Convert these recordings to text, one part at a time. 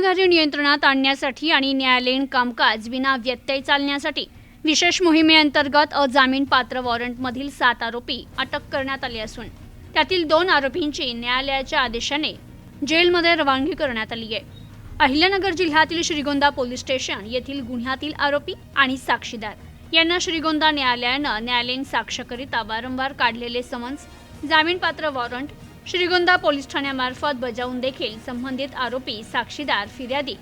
कारभार नियंत्रणात आणण्यासाठी आणि न्यायालयीन कामकाज विना व्यत्यय चालण्यासाठी विशेष मोहिमेअंतर्गत अजामीनपात्र वॉरंटमधील 7 आरोपी अटक करण्यात आले असून त्यातील 2 आरोपींची न्यायालयाच्या आदेशाने जेलमध्ये रवानगी करण्यात आली आहे। अहिल्यानगर जिल्ह्यातील श्रीगोंदा पोलीस स्टेशन येथील गुन्ह्यातील आरोपी आणि साक्षीदार यांना श्रीगोंदा न्यायालयानं न्यायालयीन साक्षाकरिता वारंवार काढलेले समन्स, जामीनपात्र वॉरंट श्रीगोंदा पोलीस ठाण्यामार्फत बजावून देखील संबंधित आरोपी, साक्षीदार, फिर्यादी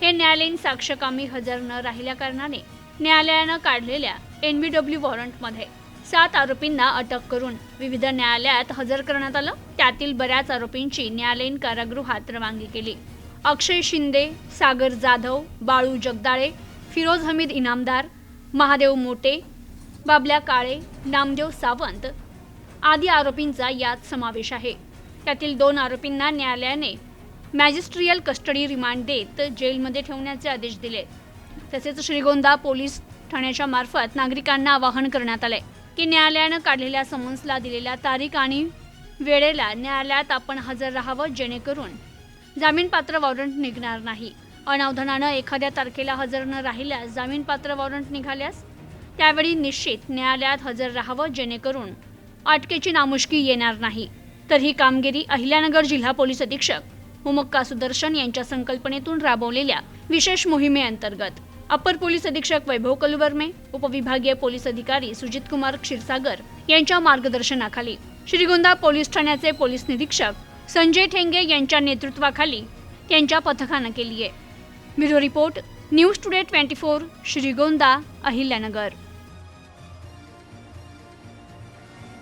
हे न्यायालयीन साक्षकामी हजर न राहिल्या कारणाने न्यायालयानं काढलेल्या NBW वॉरंटमध्ये 7 आरोपींना अटक करून विविध न्यायालयात हजर करण्यात आलं। त्यातील बऱ्याच आरोपींची न्यायालयीन कारागृहात रवानगी केली। अक्षय शिंदे, सागर जाधव, बाळू जगदाळे, फिरोज हमीद इनामदार, महादेव मोटे, बाबल्या काळे, नामदेव सावंत आदी आरोपींचा यात समावेश आहे। त्यातील 2 आरोपींना न्यायालयाने मॅजिस्ट्रियल कस्टडी रिमांड देत जेलमध्ये ठेवण्याचे आदेश दिले। तसेच श्रीगोंदा पोलीस ठाण्याच्या मार्फत नागरिकांना आवाहन करण्यात आले की न्यायालयानं काढलेल्या समन्सला दिलेल्या तारीख आणि वेळेला न्यायालयात आपण हजर राहावं, जेणेकरून जामीनपात्र वॉरंट निघणार नाही। अनावधानानं एखाद्या तारखेला हजर न राहिल्यास जामीनपात्र वॉरंट निघाल्यास त्यावेळी निश्चित न्यायालयात हजर राहावं, जेणेकरून अटकेची नामुष्की येणार नाही। तर ही कामगिरी अहिल्यानगर जिल्हा पोलीस अधीक्षक उमक्का सुदर्शन यांच्या संकल्पनेतून राबवलेल्या विशेष मोहिमेअंतर्गत अपर पोलीस अधीक्षक वैभव कलुवर्मे, उपविभागीय पोलीस अधिकारी सुजित कुमार क्षीरसागर यांच्या मार्गदर्शनाखाली श्रीगोंदा पोलीस ठाण्याचे पोलीस निरीक्षक संजय ठेंगे यांच्या नेतृत्वाखाली त्यांच्या पथकानं केली आहे। Bureau report, news today 24, Shrigonda, Ahilyanagar.